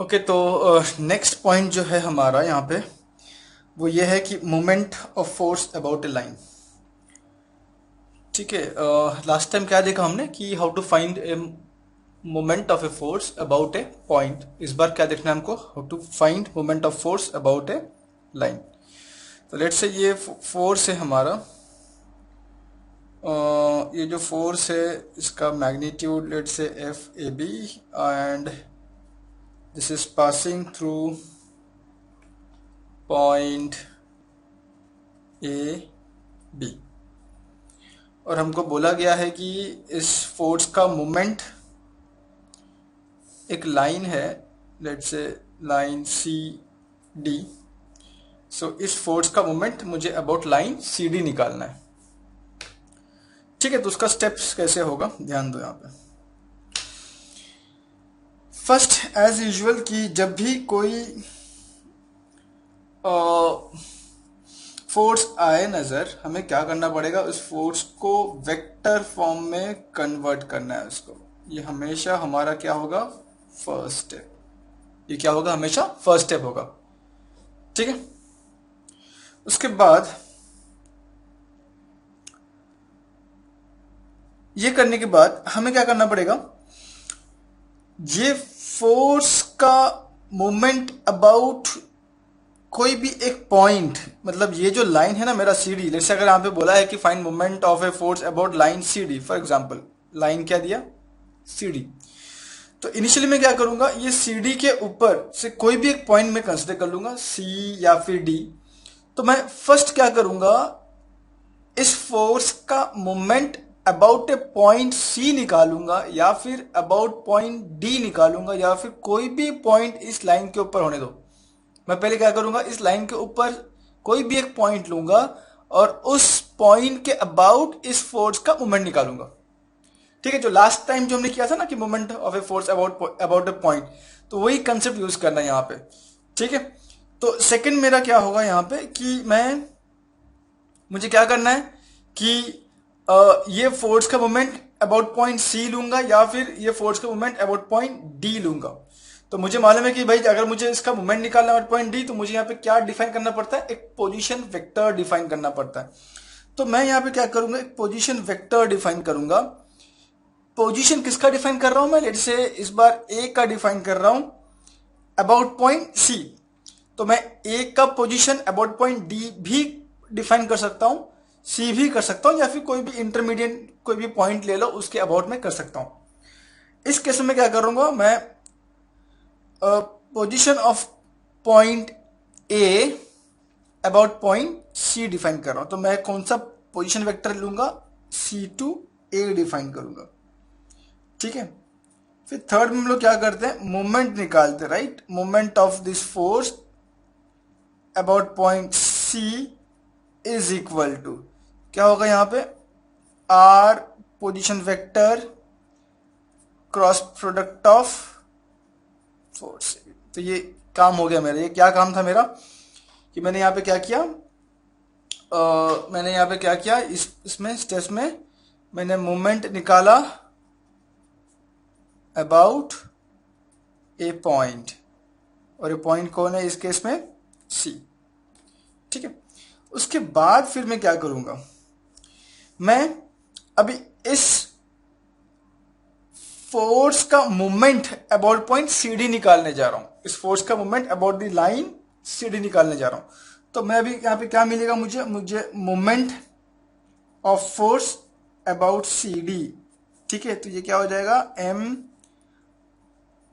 Okay, तो next point जो है हमारा यहाँ पे वो ये है कि moment of force about a line. ठीक है, लास्ट टाइम क्या देखा हमने कि how to find a moment of a force about a point. इस बार क्या देखना है हमको, how to find moment of force about a line. तो लेट्स से ये फोर्स है हमारा, ये जो फोर्स है इसका magnitude let's say F A B and this is passing through point A B, और हमको बोला गया है कि इस फोर्स का मोमेंट एक लाइन है, let's say line C D. सो इस फोर्स का मोमेंट मुझे अबाउट लाइन सी डी निकालना है। ठीक है, तो उसका स्टेप्स कैसे होगा ध्यान दो यहाँ पे। फर्स्ट एज यूजुअल कि जब भी कोई फोर्स आए नजर, हमें क्या करना पड़ेगा, उस फोर्स को वेक्टर फॉर्म में कन्वर्ट करना है उसको। ये हमेशा हमारा क्या होगा, फर्स्ट स्टेप। ये क्या होगा, हमेशा फर्स्ट स्टेप होगा। ठीक है, उसके बाद ये करने के बाद हमें क्या करना पड़ेगा, ये फोर्स का मोमेंट अबाउट कोई भी एक पॉइंट, मतलब ये जो लाइन है ना मेरा सी डी, जैसे अगर यहाँ पे बोला है कि find moment of a force about line C D, for example line क्या दिया, सी डी। तो इनिशियली मैं क्या करूंगा, ये सी डी के ऊपर से कोई भी एक पॉइंट में कंसिडर कर लूंगा, सी या फिर डी। तो मैं फर्स्ट क्या करूंगा, इस फोर्स का moment about a point C निकालूंगा या फिर अबाउट पॉइंट डी निकालूंगा, या फिर कोई भी पॉइंट इस लाइन के ऊपर होने दो। मैं पहले क्या करूंगा, इस लाइन के ऊपर कोई भी एक पॉइंट लूंगा और उस पॉइंट के अबाउट इस फोर्स का मोमेंट निकालूंगा। ठीक है, जो लास्ट टाइम जो हमने किया था ना कि moment of a force about a point, तो वही कंसेप्ट यूज करना है यहाँ पे। ठीक है, तो सेकंड मेरा क्या होगा यहाँ पे कि मुझे क्या करना है कि ये फोर्स का मोमेंट अबाउट पॉइंट सी लूंगा या फिर ये फोर्स का मोमेंट अबाउट पॉइंट डी लूंगा। तो मुझे मालूम है कि भाई अगर मुझे इसका मोमेंट निकालना है अबाउट पॉइंट डी, तो मुझे यहाँ पे क्या डिफाइन करना पड़ता है, एक पोजीशन वेक्टर डिफाइन करना पड़ता है। तो मैं यहाँ पे क्या करूंगा, एक पोजीशन वेक्टर डिफाइन करूंगा। पोजीशन किसका डिफाइन कर रहा हूं मैं, लेट्स से इस बार ए का डिफाइन कर रहा हूं अबाउट पॉइंट सी। तो मैं ए का पोजीशन अबाउट पॉइंट डी भी डिफाइन कर सकता हूं, सी भी कर सकता हूं, या फिर कोई भी इंटरमीडिएट कोई भी पॉइंट ले लो उसके अबाउट में कर सकता हूं। इस केस में क्या करूंगा मैं, position of point A about point C define कर रहा हूं। तो मैं कौन सा पोजीशन वेक्टर लूंगा, सी टू ए डिफाइन करूंगा। ठीक है, फिर थर्ड में हम लोग क्या करते हैं, मोमेंट निकालते हैं, right. Moment of this force about point C is equal to क्या होगा यहाँ पे, R position vector cross product of force. तो ये काम हो गया मेरा। ये क्या काम था मेरा कि मैंने यहाँ पे क्या किया, मैंने यहाँ पे क्या किया, इसमें स्टेप्स में मैंने मोमेंट निकाला अबाउट ए पॉइंट, और ये पॉइंट कौन है इस केस में, सी। ठीक है, उसके बाद फिर मैं क्या करूंगा, मैं अभी इस फोर्स का moment about point C D निकालने जा रहा हूं। इस फोर्स का moment about the line C D निकालने जा रहा हूं। तो मैं अभी यहां पे क्या मिलेगा मुझे moment of force about C D. ठीक है, तो ये क्या हो जाएगा, M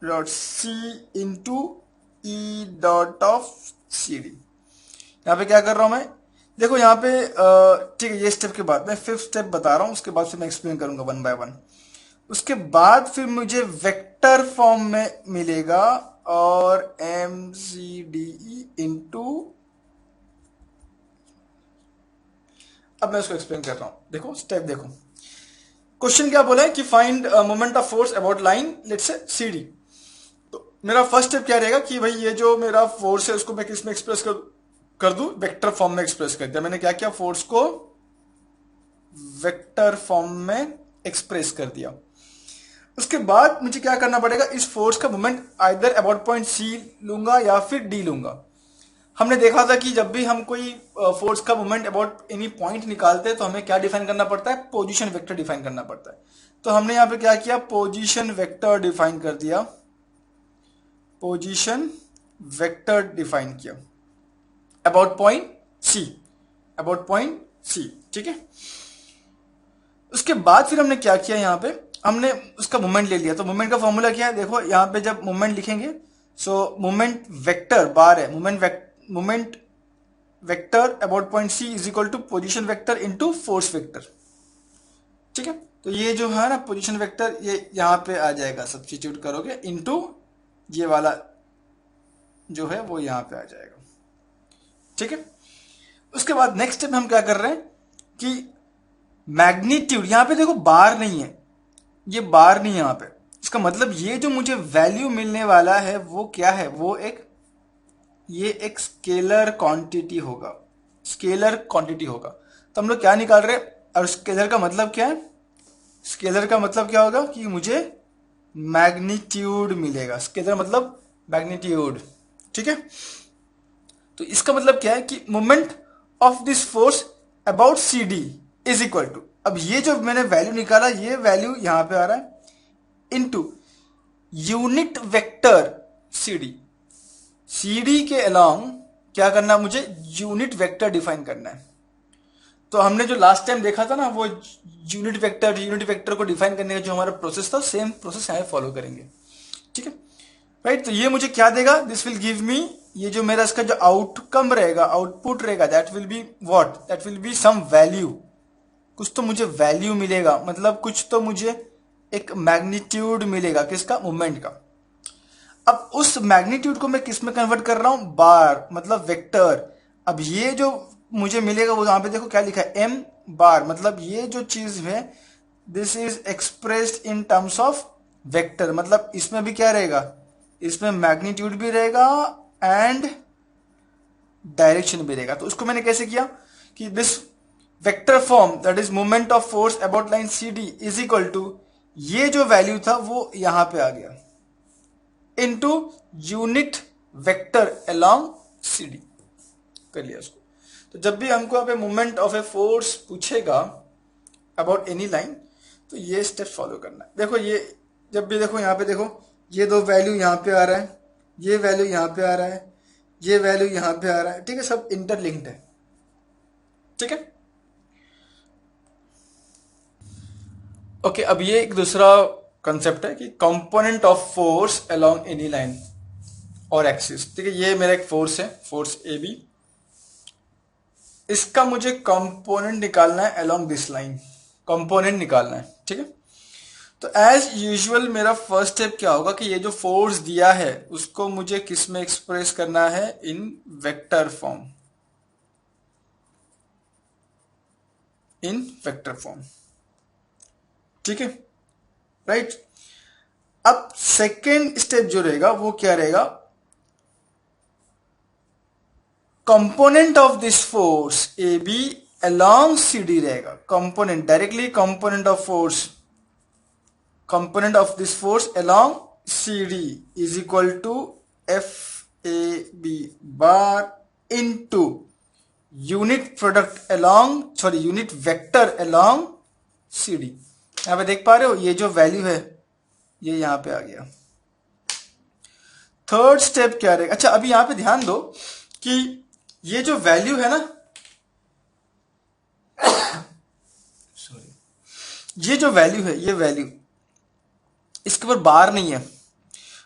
dot C into E dot of C D. यहाँ पे क्या कर रहा हूं मैं, देखो यहाँ पे ठीक है, ये स्टेप के बाद मैं फिफ्थ स्टेप बता रहा हूं, उसके बाद फिर मैं एक्सप्लेन करूंगा वन बाय वन। उसके बाद फिर मुझे वेक्टर फॉर्म में मिलेगा और M C D E into, अब मैं उसको एक्सप्लेन कर रहा हूं। देखो स्टेप देखो, क्वेश्चन क्या बोला है कि find moment of force about line let's say C D. तो मेरा फर्स्ट स्टेप क्या रहेगा कि भाई ये जो मेरा फोर्स है उसको मैं किस में एक्सप्रेस कर दूं, वेक्टर फॉर्म में एक्सप्रेस कर दिया। मैंने क्या किया, फोर्स को वेक्टर फॉर्म में एक्सप्रेस कर दिया। उसके बाद मुझे क्या करना पड़ेगा, इस फोर्स का moment either about point C लूंगा या फिर डी लूंगा। हमने देखा था कि जब भी हम कोई फोर्स का मोमेंट अबाउट एनी पॉइंट निकालते हैं तो हमें क्या डिफाइन करना पड़ता है, पोजीशन वेक्टर डिफाइन करना पड़ता है। तो हमने यहाँ पे क्या किया, पोजीशन वेक्टर डिफाइन कर दिया, पोजीशन वेक्टर डिफाइन किया about point C, about point C, ठीक है। उसके बाद फिर हमने क्या किया, यहाँ पे हमने उसका मोमेंट ले लिया। तो मोमेंट का फॉर्मूला क्या है, देखो यहाँ पे जब मोमेंट लिखेंगे, सो मोमेंट वेक्टर बार है, moment vector about point C is equal to position vector into force vector, ठीक है। तो ये जो है ना पोजीशन वेक्टर, ये यहाँ पे आ जाएगा, सब्स्टिट्यूट करोगे इनटू ये वाला जो है वो यहाँ पे आ जाएगा, ठीक है। उसके बाद नेक्स्ट स्टेप हम क्या कर रहे हैं कि मैग्नीट्यूड, यहां पे देखो बार नहीं है, ये बार नहीं है यहां पे। इसका मतलब ये जो मुझे वैल्यू मिलने वाला है वो क्या है, वो ये एक स्केलर क्वांटिटी होगा, स्केलर क्वांटिटी होगा। तो हम लोग क्या निकाल रहे हैं, और स्केलर का मतलब क्या है, स्केलर का मतलब क्या होगा कि मुझे मैग्नीट्यूड मिलेगा, स्केलर मतलब मैग्नीट्यूड, ठीक है। तो इसका मतलब क्या है कि moment of this force about C D is equal to, अब ये जो मैंने वैल्यू निकाला, ये वैल्यू यहां पे आ रहा है into unit vector C D. C D के अलोंग क्या करना, मुझे यूनिट वेक्टर डिफाइन करना है। तो हमने जो लास्ट टाइम देखा था ना, वो यूनिट वेक्टर को डिफाइन करने का जो हमारा प्रोसेस था, सेम प्रोसेस यहाँ फॉलो करेंगे, ठीक है, राइट। तो ये मुझे क्या देगा, दिस विल गिव मी, ये जो मेरा इसका जो आउटकम रहेगा, आउटपुट रहेगा, that will be what, that will be some value, कुछ तो मुझे वैल्यू मिलेगा, मतलब कुछ तो मुझे एक मैग्नीट्यूड मिलेगा, किसका, मोमेंट का। अब उस मैग्नीट्यूड को मैं किस में कन्वर्ट कर रहा हूं, बार, मतलब वेक्टर। अब ये जो मुझे मिलेगा वो यहां पे देखो क्या लिखा है, एम बार, मतलब ये जो चीज है this is expressed in terms of vector, मतलब इसमें भी क्या रहेगा, इसमें मैग्नीट्यूड भी रहेगा एंड डायरेक्शन भी रहेगा। तो उसको मैंने कैसे किया कि this vector form that is moment of force about line C D is equal to, ये जो वैल्यू था वो यहां पे आ गया into unit vector along C D, कर लिया उसको। तो जब भी हमको यहाँ पे मोमेंट ऑफ ए फोर्स पूछेगा अबाउट एनी लाइन, तो ये स्टेप फॉलो करना है। देखो ये जब भी देखो यहाँ पे देखो, ये दो वैल्यू यहाँ पे आ रहा है, ये वैल्यू यहाँ पे आ रहा है, ये वैल्यू यहाँ पे आ रहा है, ठीक है, सब इंटरलिंक्ड है, ठीक है। ओके, अब ये एक दूसरा कंसेप्ट है कि component of force along any line और एक्सिस, ठीक है। ये मेरा एक फोर्स है, फोर्स ए बी, इसका मुझे कंपोनेंट निकालना है अलोंग दिस लाइन, कंपोनेंट निकालना है, ठीक है। तो एज यूजुअल मेरा फर्स्ट स्टेप क्या होगा कि ये जो फोर्स दिया है उसको मुझे किस में एक्सप्रेस करना है, इन वेक्टर फॉर्म, इन वेक्टर फॉर्म, ठीक है, राइट। अब सेकेंड स्टेप जो रहेगा वो क्या रहेगा, component of this force A B along C D रहेगा, component directly component of force, component of this force along C D is equal to F A B bar into unit product along, sorry unit vector along C D. यहां पे देख पा रहे हो ये जो value है ये यहां पे आ गया। थर्ड स्टेप क्या रहेगा, अच्छा अभी यहां पे ध्यान दो कि ये जो वैल्यू है ना, सॉरी, ये जो वैल्यू है, ये वैल्यू इसके ऊपर बार नहीं है,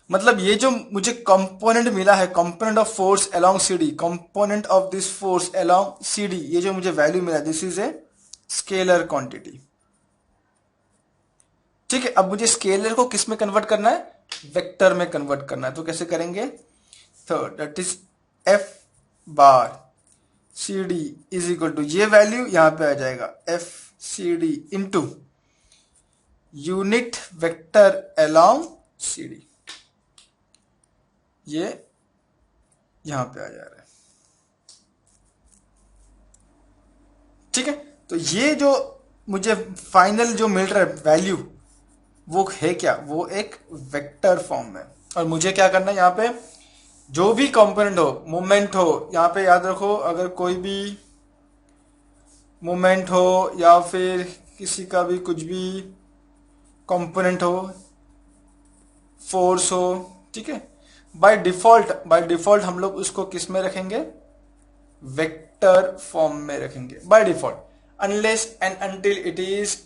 मतलब ये जो मुझे कंपोनेंट मिला है, component of force along C D, component of this force along C D, ये जो मुझे वैल्यू मिला this is a scalar quantity, ठीक है। अब मुझे स्केलर को किस में कन्वर्ट करना है, वेक्टर में कन्वर्ट करना है। तो कैसे करेंगे, third that is F bar C D is equal to, ये वैल्यू यहां पे आ जाएगा F C D into unit vector along C D, ये यहां पे आ जा रहा है, ठीक है। तो ये जो मुझे फाइनल जो मिल रहा है वैल्यू, वो है क्या, वो एक वेक्टर फॉर्म में। और मुझे क्या करना है यहाँ पे, जो भी कंपोनेंट हो, मूवमेंट हो, यहाँ पे याद रखो अगर कोई भी मूवमेंट हो या फिर किसी का भी कुछ भी कंपोनेंट हो, फोर्स हो, ठीक है, बाय डिफॉल्ट हम लोग उसको किस में रखेंगे, वेक्टर फॉर्म में रखेंगे by default, unless and until it is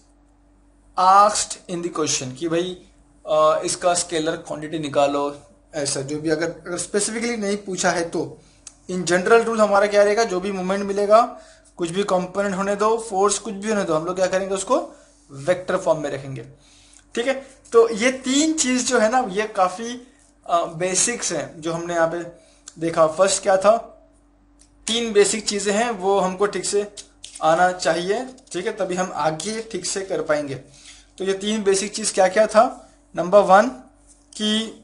asked in the question कि भाई इसका स्केलर क्वांटिटी निकालो, ऐसा जो भी अगर स्पेसिफिकली नहीं पूछा है तो इन जनरल रूल हमारा क्या रहेगा, जो भी मूवमेंट मिलेगा, कुछ भी कंपोनेंट होने दो, फोर्स कुछ भी होने दो, हम लोग क्या करेंगे, उसको वेक्टर फॉर्म में रखेंगे। ठीक है, तो ये तीन चीज जो है ना, ये काफी बेसिक्स हैं जो हमने यहाँ पे देखा। फर्स्ट क्या था, तीन बेसिक चीजें हैं वो हमको ठीक से आना चाहिए, ठीक है, तभी हम आगे ठीक से कर पाएंगे। तो ये तीन बेसिक चीज क्या क्या था, नंबर वन कि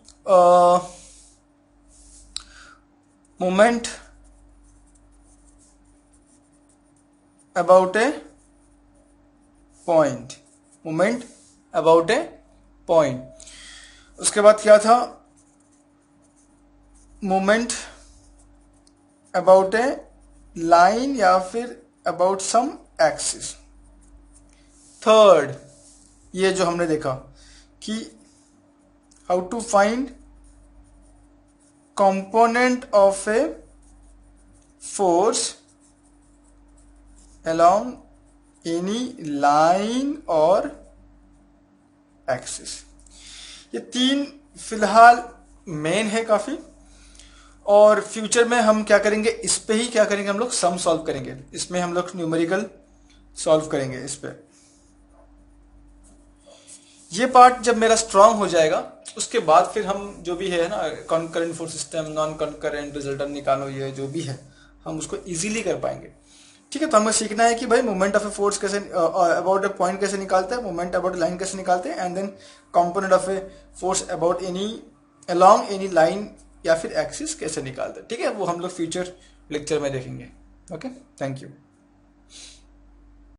moment about a point, moment about a point. उसके बाद क्या था, मोमेंट अबाउट ए लाइन या फिर अबाउट सम एक्सिस। थर्ड, ये जो हमने देखा कि how to find component of a force along any line और एक्सिस। ये तीन फिलहाल मेन है काफी, और फ्यूचर में हम क्या करेंगे, इस पे ही क्या करेंगे, हम लोग सम सॉल्व करेंगे, इसमें हम लोग न्यूमेरिकल सॉल्व करेंगे इस पे। ये पार्ट जब मेरा स्ट्रांग हो जाएगा उसके बाद फिर हम जो भी है ना, concurrent force system, non concurrent, resultant निकालो, ये जो भी है हम उसको इजीली कर पाएंगे। ठीक है, तो हमें सीखना है कि भाई मोमेंट ऑफ ए फोर्स कैसे, अबाउट ए पॉइंट कैसे निकालते हैं, मोमेंट अबाउट ए लाइन कैसे निकालते हैं, and then component of a force about any along any line या फिर एक्सिस कैसे निकालते हैं। ठीक है, वो हम लोग फ्यूचर लेक्चर में देखेंगे। Okay, thank you.